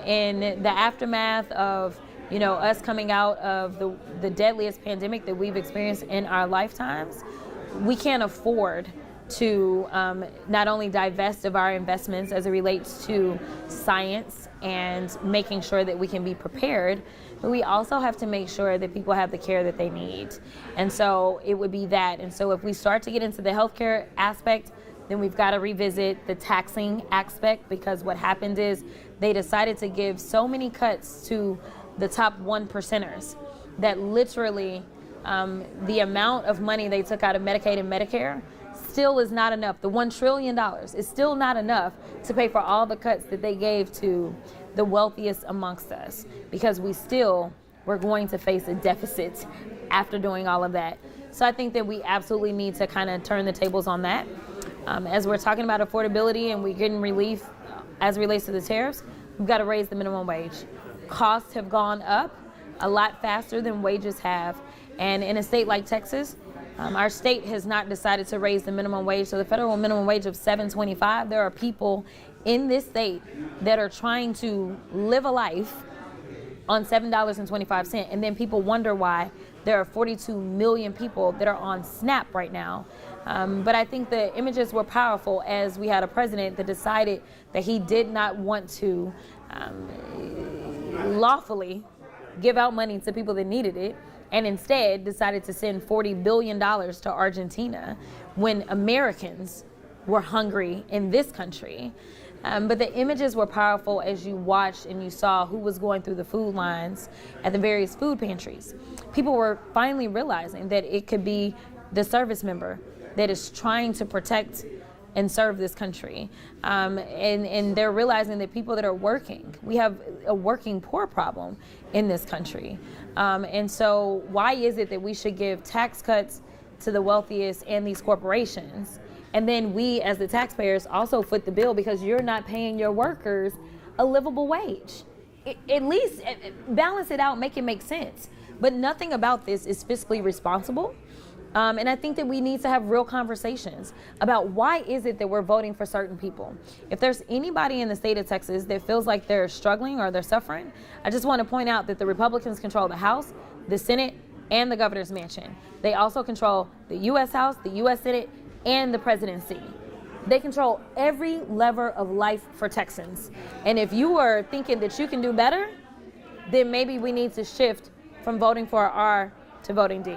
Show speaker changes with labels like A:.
A: In the aftermath of us coming out of the deadliest pandemic that we've experienced in our lifetimes, we can't afford to not only divest of our investments as it relates to science and making sure that we can be prepared, but we also have to make sure that people have the care that they need. And so it would be that. And so if we start to get into the healthcare aspect, then we've got to revisit the taxing aspect, because what happened is they decided to give so many cuts to the top 1%ers that literally the amount of money they took out of Medicaid and Medicare still is not enough. The $1 trillion is still not enough to pay for all the cuts that they gave to the wealthiest amongst us, because we're going to face a deficit after doing all of that. So I think that we absolutely need to kind of turn the tables on that. As we're talking about affordability and we're getting relief as it relates to the tariffs, we've got to raise the minimum wage. Costs have gone up a lot faster than wages have. And in a state like Texas, our state has not decided to raise the minimum wage. So the federal minimum wage of $7.25, there are people in this state that are trying to live a life on $7.25. And then people wonder why there are 42 million people that are on SNAP right now. But I think the images were powerful as we had a president that decided that he did not want to lawfully give out money to people that needed it, and instead decided to send $40 billion to Argentina when Americans were hungry in this country. But the images were powerful as you watched and you saw who was going through the food lines at the various food pantries. People were finally realizing that it could be the service member that is trying to protect and serve this country. And they're realizing that people that are working, we have a working poor problem in this country. And so why is it that we should give tax cuts to the wealthiest and these corporations, and then we as the taxpayers also foot the bill because you're not paying your workers a livable wage? At least balance it out, make it make sense. But nothing about this is fiscally responsible. And I think that we need to have real conversations about why is it that we're voting for certain people. If there's anybody in the state of Texas that feels like they're struggling or they're suffering, I just want to point out that the Republicans control the House, the Senate, and the governor's mansion. They also control the U.S. House, the U.S. Senate, and the presidency. They control every lever of life for Texans. And if you are thinking that you can do better, then maybe we need to shift from voting for R to voting D.